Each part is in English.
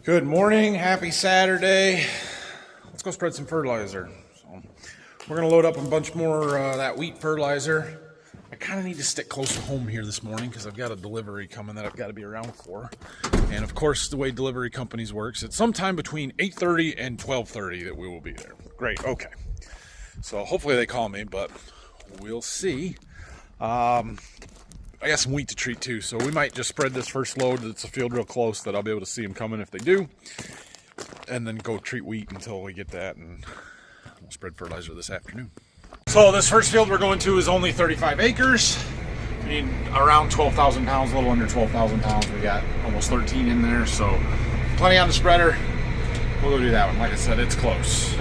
Good morning, happy Saturday. Let's go spread some fertilizer. So we're gonna load up a bunch more that wheat fertilizer. I kind of need to stick close to home here this morning because I've got a delivery coming that I've got to be around for. And of course, the way delivery companies works, it's sometime between 8:30 and 12:30 that we will be there. Great, okay. So hopefully they call me, but we'll see. I got some wheat to treat too, so we might just spread this first load. It's a field real close that I'll be able to see them coming if they do, and then go treat wheat until we get that, and we'll spread fertilizer this afternoon. So this first field we're going to is only 35 acres. We need around 12,000 pounds, a little under 12,000 pounds. We got almost 13 in there, so plenty on the spreader. We'll go do that one. Like I said, it's close.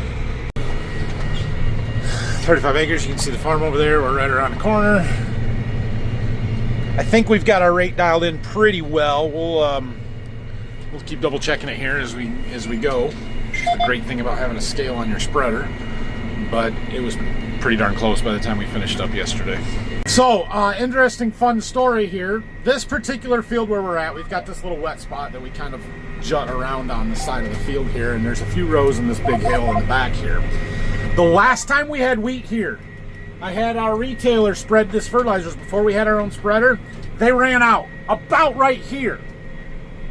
35 acres, you can see the farm over there. We're right around the corner. I think we've got our rate dialed in pretty well. We'll keep double checking it here as we go. The great thing about having a scale on your spreader, but it was pretty darn close by the time we finished up yesterday. So, interesting, fun story here. This particular field where we're at, we've got this little wet spot that we kind of jut around on the side of the field here, and there's a few rows in this big hill in the back here. The last time we had wheat here, I had our retailer spread this fertilizers before we had our own spreader. They ran out about right here.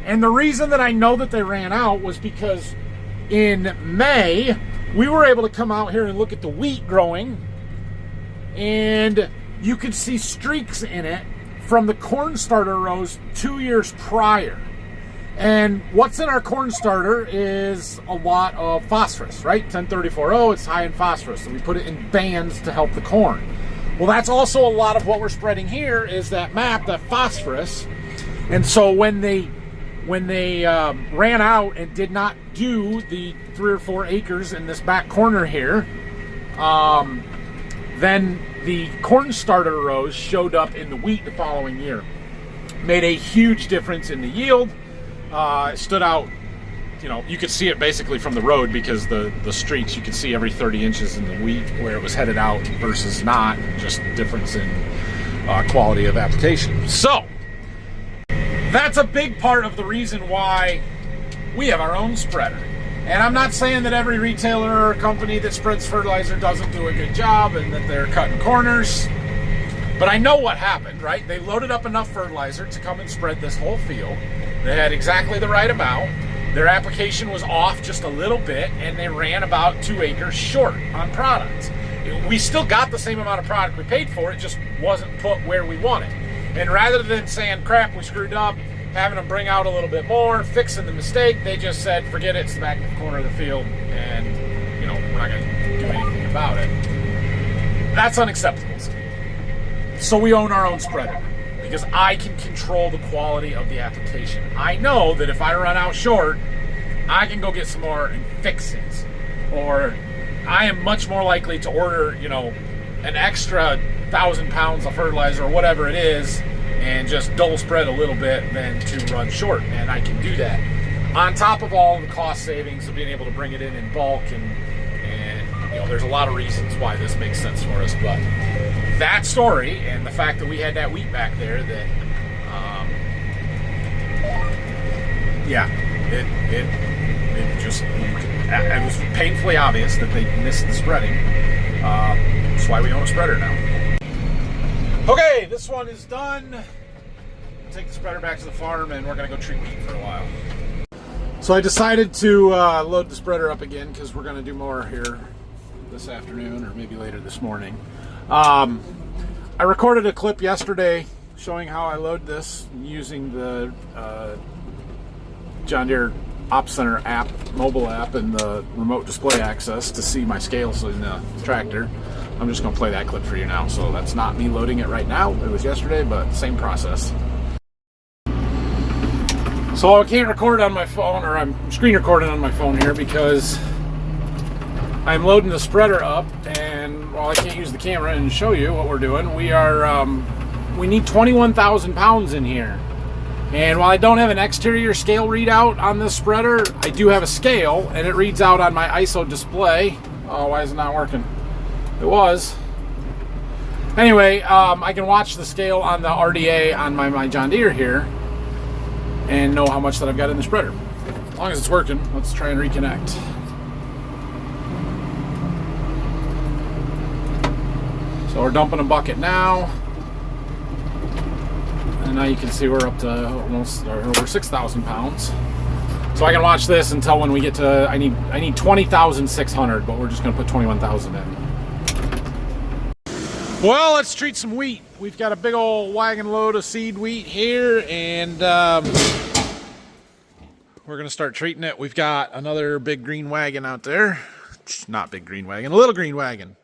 And the reason that I know that they ran out was because in May, we were able to come out here and look at the wheat growing, and you could see streaks in it from the corn starter rows 2 years prior. And what's in our corn starter is a lot of phosphorus, right? 1034O, it's high in phosphorus. So we put it in bands to help the corn. Well, that's also a lot of what we're spreading here is that MAP, that phosphorus. And so when they ran out and did not do the 3 or 4 acres in this back corner here, then the corn starter rows showed up in the wheat the following year. Made a huge difference in the yield. It stood out, you know, you could see it basically from the road because the streaks, you could see every 30 inches in the wheat where it was headed out versus not, just difference in quality of application. So, that's a big part of the reason why we have our own spreader. And I'm not saying that every retailer or company that spreads fertilizer doesn't do a good job and that they're cutting corners. But I know what happened, right? They loaded up enough fertilizer to come and spread this whole field. They had exactly the right amount. Their application was off just a little bit, and they ran about 2 acres short on product. We still got the same amount of product we paid for, it just wasn't put where we wanted. And rather than saying, crap, we screwed up, having them bring out a little bit more, fixing the mistake, they just said, forget it, it's the back of the corner of the field, and, you know, we're not going to do anything about it. That's unacceptable. So we own our own spreader because I can control the quality of the application. I know that if I run out short, I can go get some more and fix it. Or I am much more likely to order, you know, an extra 1,000 pounds of fertilizer or whatever it is and just double spread a little bit than to run short. And I can do that. On top of all the cost savings of being able to bring it in bulk and you know, there's a lot of reasons why this makes sense for us, but that story and the fact that we had that wheat back there that, it was painfully obvious that they missed the spreading. That's why we own a spreader now. Okay, this one is done. Take the spreader back to the farm and we're gonna go treat wheat for a while. So I decided to load the spreader up again because we're gonna do more here this afternoon or maybe later this morning. I recorded a clip yesterday showing how I load this using the John Deere Ops Center app, mobile app, and the remote display access to see my scales in the tractor. I'm just going to play that clip for you now. So that's not me loading it right now. It was yesterday, but same process. So I can't record on my phone, or I'm screen recording on my phone here because I'm loading the spreader up, and while I can't use the camera and show you what we're doing, we need 21,000 pounds in here. And while I don't have an exterior scale readout on this spreader, I do have a scale, and it reads out on my ISO display. Oh, why is it not working? It was. Anyway, I can watch the scale on the RDA on my John Deere here and know how much that I've got in the spreader. long as it's working, let's try and reconnect. So we're dumping a bucket now. And now you can see we're up to almost over 6,000 pounds. So I can watch this until when we get to, I need 20,600, but we're just gonna put 21,000 in. Well, let's treat some wheat. We've got a big old wagon load of seed wheat here, and we're gonna start treating it. We've got another big green wagon out there. Not big green wagon, a little green wagon.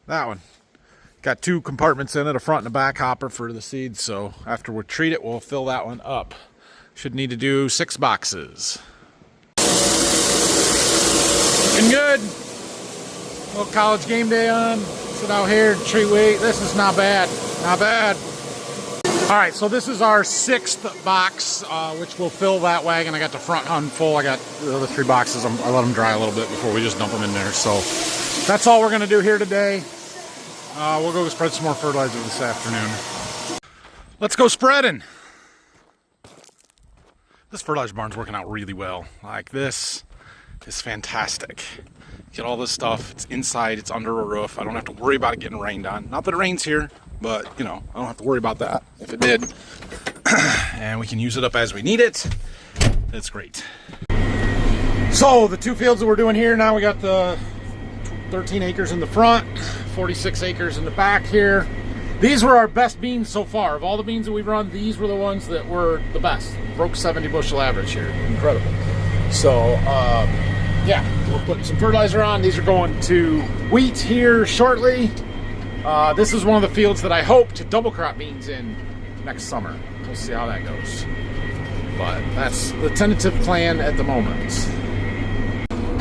That one. Got 2 compartments in it, a front and a back hopper for the seeds, so after we treat it, we'll fill that one up. Should need to do 6 boxes. Looking good. Little college game day on. Sit out here, treat wheat. This is not bad, not bad. All right, so this is our 6th box, which will fill that wagon. I got the front one full. I got the other 3 boxes. I let them dry a little bit before we just dump them in there. So that's all we're gonna do here today. We'll go spread some more fertilizer this afternoon. Let's go spreading. This fertilizer barn's working out really well. Like, this is fantastic. Get all this stuff, it's inside, it's under a roof. I don't have to worry about it getting rained on. Not that it rains here, but you know, I don't have to worry about that if it did. And we can use it up as we need it. It's great. So the 2 fields that we're doing here now, we got the 13 acres in the front, 46 acres in the back here. These were our best beans so far. Of all the beans that we've run, these were the ones that were the best. Broke 70 bushel average here. Incredible. So, yeah, we'll put some fertilizer on. These are going to wheat here shortly. This is one of the fields that I hope to double crop beans in next summer. We'll see how that goes. But that's the tentative plan at the moment.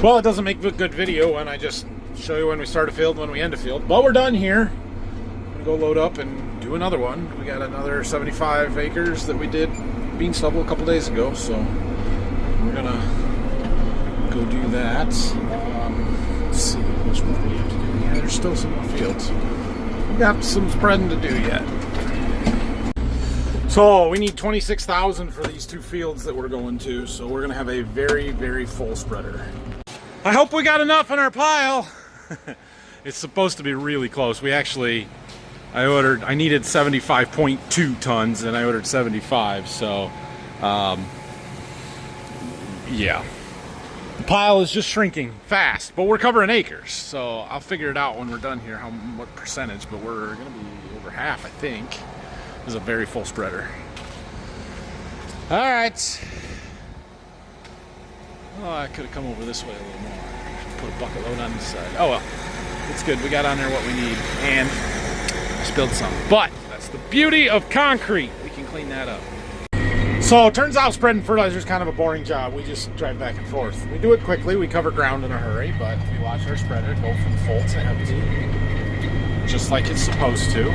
Well, it doesn't make a good video when I just show you when we start a field, when we end a field. But we're done here. I'm gonna go load up and do another one. We got another 75 acres that we did bean stubble a couple days ago, so we're gonna go do that. Let's see, how much more we have to do. Yeah, there's still some more fields. We got some spreading to do yet. So we need 26,000 for these 2 fields that we're going to, so we're gonna have a very, very full spreader. I hope we got enough in our pile. It's supposed to be really close. We actually, I needed 75.2 tons and I ordered 75, so yeah. The pile is just shrinking fast, but we're covering acres, so I'll figure it out when we're done here, what percentage, but we're gonna be over half, I think. This is a very full spreader. All right. Oh, I could have come over this way a little more. Put a bucket load on this side. Oh well, it's good. We got on there what we need, and I spilled some. But that's the beauty of concrete. We can clean that up. So it turns out spreading fertilizer is kind of a boring job. We just drive back and forth. We do it quickly. We cover ground in a hurry, but we watch our spreader go from full to empty, just like it's supposed to.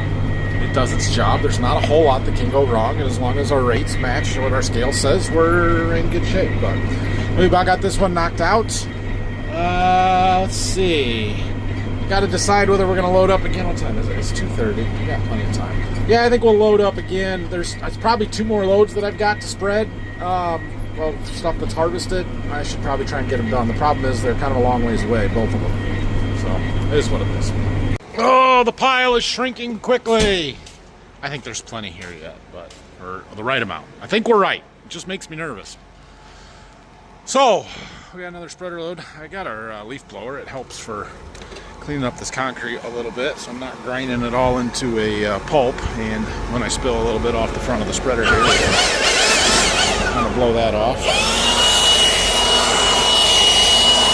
It does its job. There's not a whole lot that can go wrong, and as long as our rates match what our scale says, we're in good shape. But we about got this one knocked out. Let's see. Got to decide whether we're going to load up again. What time is it? It's 2:30. We got plenty of time. Yeah, I think we'll load up again. It's probably 2 more loads that I've got to spread. Well, stuff that's harvested. I should probably try and get them done. The problem is they're kind of a long ways away, both of them. So it is what it is. Oh, the pile is shrinking quickly. I think there's plenty here yet, or the right amount. I think we're right. It just makes me nervous. So, we got another spreader load. I got our leaf blower. It helps for cleaning up this concrete a little bit, so I'm not grinding it all into a pulp. And when I spill a little bit off the front of the spreader here, I'm gonna blow that off.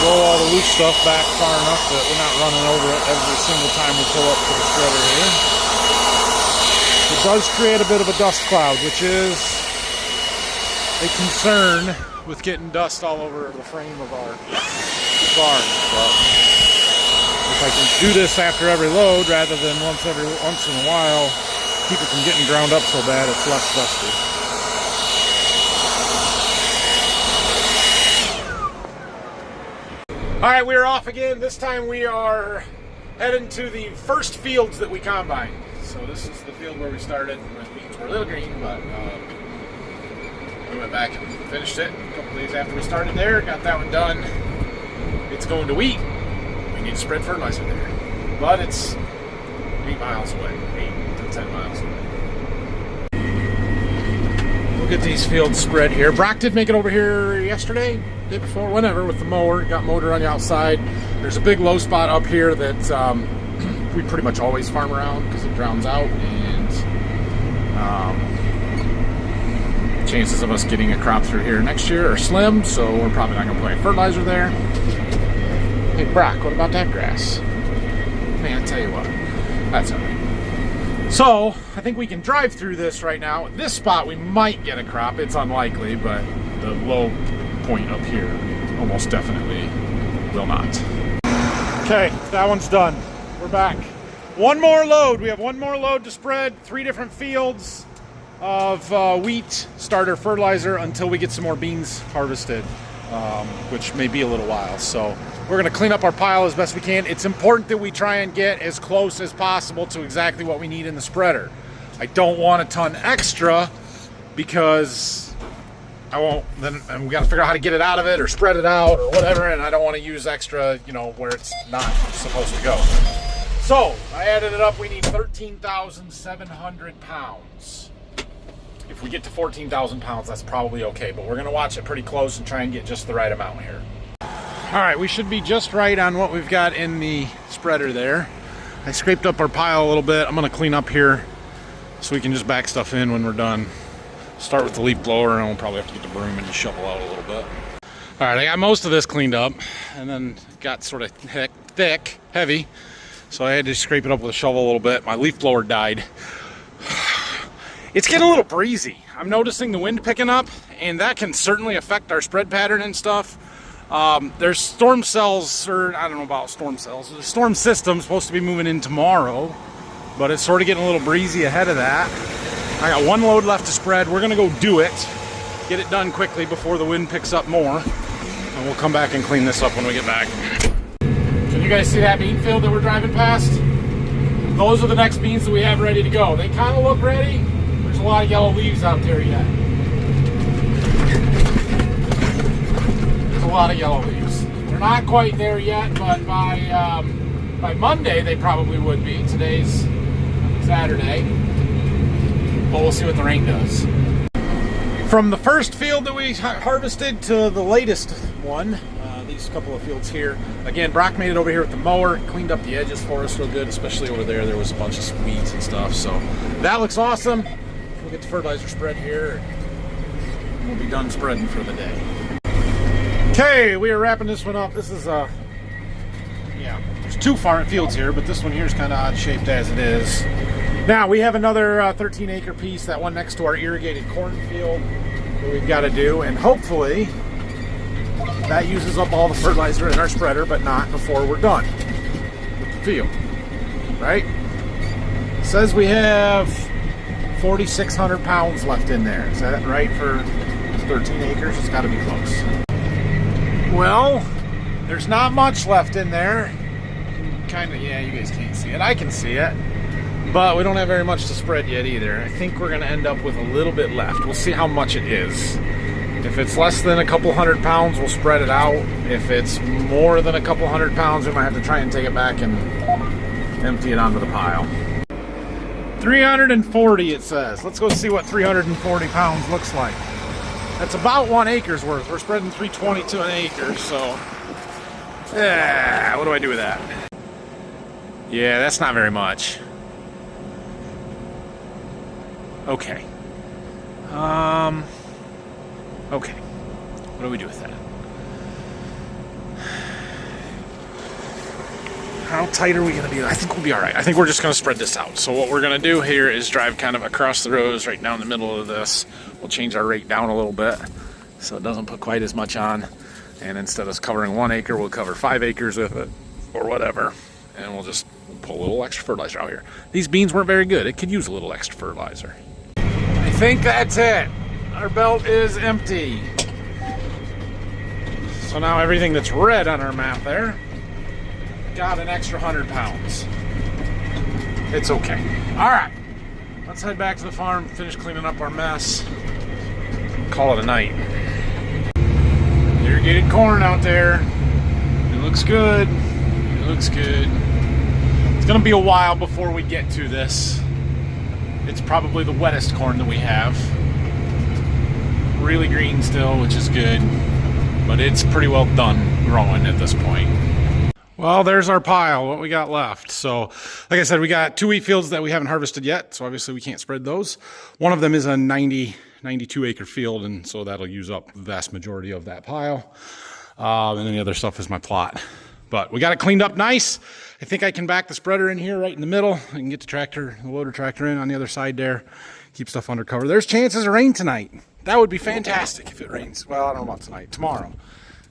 Blow all the loose stuff back far enough that we're not running over it every single time we pull up to the spreader here. It does create a bit of a dust cloud, which is a concern with getting dust all over the frame of our barn. But if I can do this after every load rather than once in a while, keep it from getting ground up so bad it's less dusty. All right, we are off again. This time we are heading to the first fields that we combined. So this is the field where we started. The beans were a little green, but We went back and finished it a couple days after we started there. Got that one done. It's going to wheat. We need to spread fertilizer there. But it's 8 miles away. 8 to 10 miles away. We'll get these fields spread here. Brock did make it over here yesterday, day before, whenever, with the mower. Got motor on the outside. There's a big low spot up here that we pretty much always farm around because it drowns out, and chances of us getting a crop through here next year are slim, so we're probably not going to put any fertilizer there. Hey, Brock, what about that grass? Man, I tell you what, that's all right. So, I think we can drive through this right now. This spot, we might get a crop. It's unlikely, but the low point up here almost definitely will not. Okay, that one's done. We're back. One more load. We have one more load to spread. 3 different fields of wheat starter fertilizer until we get some more beans harvested, which may be a little while. So we're going to clean up our pile as best we can. It's important that we try and get as close as possible to exactly what we need in the spreader. I don't want a ton extra because I won't, then we got to figure out how to get it out of it or spread it out or whatever, and I don't want to use extra, you know, where it's not supposed to go. So I added it up. We need 13,700 pounds. If we get to 14,000 pounds, that's probably okay, but we're going to watch it pretty close and try and get just the right amount here. All right, we should be just right on what we've got in the spreader there. I scraped up our pile a little bit. I'm going to clean up here so we can just back stuff in when we're done. Start with the leaf blower, and we'll probably have to get the broom and shovel out a little bit. All right, I got most of this cleaned up, and then it got sort of thick, heavy, so I had to scrape it up with a shovel a little bit. My leaf blower died. It's getting a little breezy. I'm noticing the wind picking up, and that can certainly affect our spread pattern and stuff. There's storm cells, or I don't know about storm cells. The storm system's supposed to be moving in tomorrow, but it's sort of getting a little breezy ahead of that. I got one load left to spread. We're gonna go do it, get it done quickly before the wind picks up more, and we'll come back and clean this up when we get back. Can you guys see that bean field that we're driving past? Those are the next beans that we have ready to go. They kind of look ready. There's a lot of yellow leaves out there yet. There's a lot of yellow leaves. They're not quite there yet, but by Monday they probably would be. Today's Saturday, but we'll see what the rain does. From the first field that we harvested to the latest one, these couple of fields here. Again, Brock made it over here with the mower, cleaned up the edges for us real good, especially over there. There was a bunch of weeds and stuff, so that looks awesome. We'll get the fertilizer spread here, and we'll be done spreading for the day. Okay, we are wrapping this one up. This is yeah, there's 2 farm fields here, but this one here is kind of odd shaped as it is. Now we have another 13-acre piece, that one next to our irrigated cornfield that we've got to do, and hopefully that uses up all the fertilizer in our spreader, but not before we're done with the field, right? It says we have 4,600 pounds left in there. Is that right for 13 acres? It's got to be close. Well, there's not much left in there. Kind of, yeah, you guys can't see it. I can see it. But we don't have very much to spread yet either. I think we're going to end up with a little bit left. We'll see how much it is. If it's less than a couple 100 pounds, we'll spread it out. If it's more than a couple 100 pounds, we might have to try and take it back and empty it onto the pile. 340 it says. Let's go see what 340 pounds looks like. That's about 1 acre's worth. We're spreading 322 an acre, so yeah, what do I do with that? Yeah, that's not very much. Okay. Okay. What do we do with that? How tight are we going to be? I think we'll be all right. I think we're just going to spread this out. So what we're going to do here is drive kind of across the rows right down the middle of this. We'll change our rate down a little bit so it doesn't put quite as much on. And instead of covering 1 acre, we'll cover 5 acres with it or whatever. And we'll just pull a little extra fertilizer out here. These beans weren't very good. It could use a little extra fertilizer. I think that's it. Our belt is empty. So now everything that's red on our map there got an extra 100 pounds. It's okay. All right, let's head back to the farm, finish cleaning up our mess. call it a night. Irrigated corn out there. It looks good. It looks good. It's gonna be a while before we get to this. It's probably the wettest corn that we have. Really green still, which is good, but it's pretty well done growing at this point. Well, there's our pile, what we got left. So, like I said, we got 2 wheat fields that we haven't harvested yet, so obviously we can't spread those. One of them is a 92 acre field, and so that'll use up the vast majority of that pile. And then the other stuff is my plot. But we got it cleaned up nice. I think I can back the spreader in here right in the middle. I can get the loader tractor in on the other side there. Keep stuff under cover. There's chances of rain tonight. That would be fantastic if it rains. Well, I don't know about tonight, tomorrow.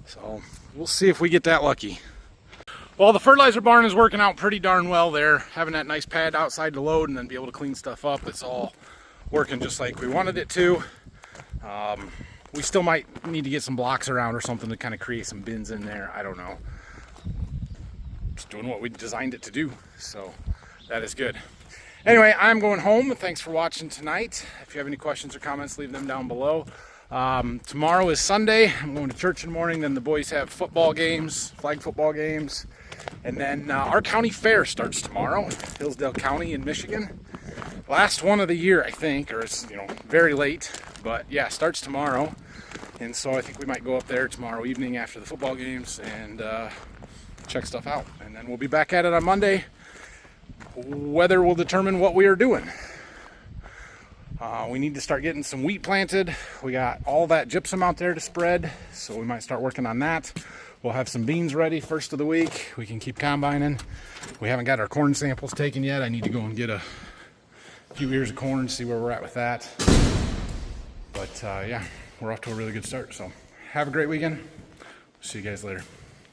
So we'll see if we get that lucky. Well, the fertilizer barn is working out pretty darn well there. Having that nice pad outside to load and then be able to clean stuff up. It's all working just like we wanted it to. We still might need to get some blocks around or something to kind of create some bins in there. I don't know. It's doing what we designed it to do, so that is good. Anyway, I'm going home. Thanks for watching tonight. If you have any questions or comments, leave them down below. Tomorrow is Sunday. I'm going to church in the morning. Then the boys have football games, flag football games. And then our county fair starts tomorrow, Hillsdale County in Michigan. Last one of the year, I think, or it's, very late. But yeah, starts tomorrow. And so I think we might go up there tomorrow evening after the football games and check stuff out. And then we'll be back at it on Monday. Weather will determine what we are doing. We need to start getting some wheat planted. We got all that gypsum out there to spread, so we might start working on that. We'll have some beans ready first of the week. We can keep combining. We haven't got our corn samples taken yet. I need to go and get a few ears of corn, see where we're at with that. But yeah, we're off to a really good start. So have a great weekend. See you guys later.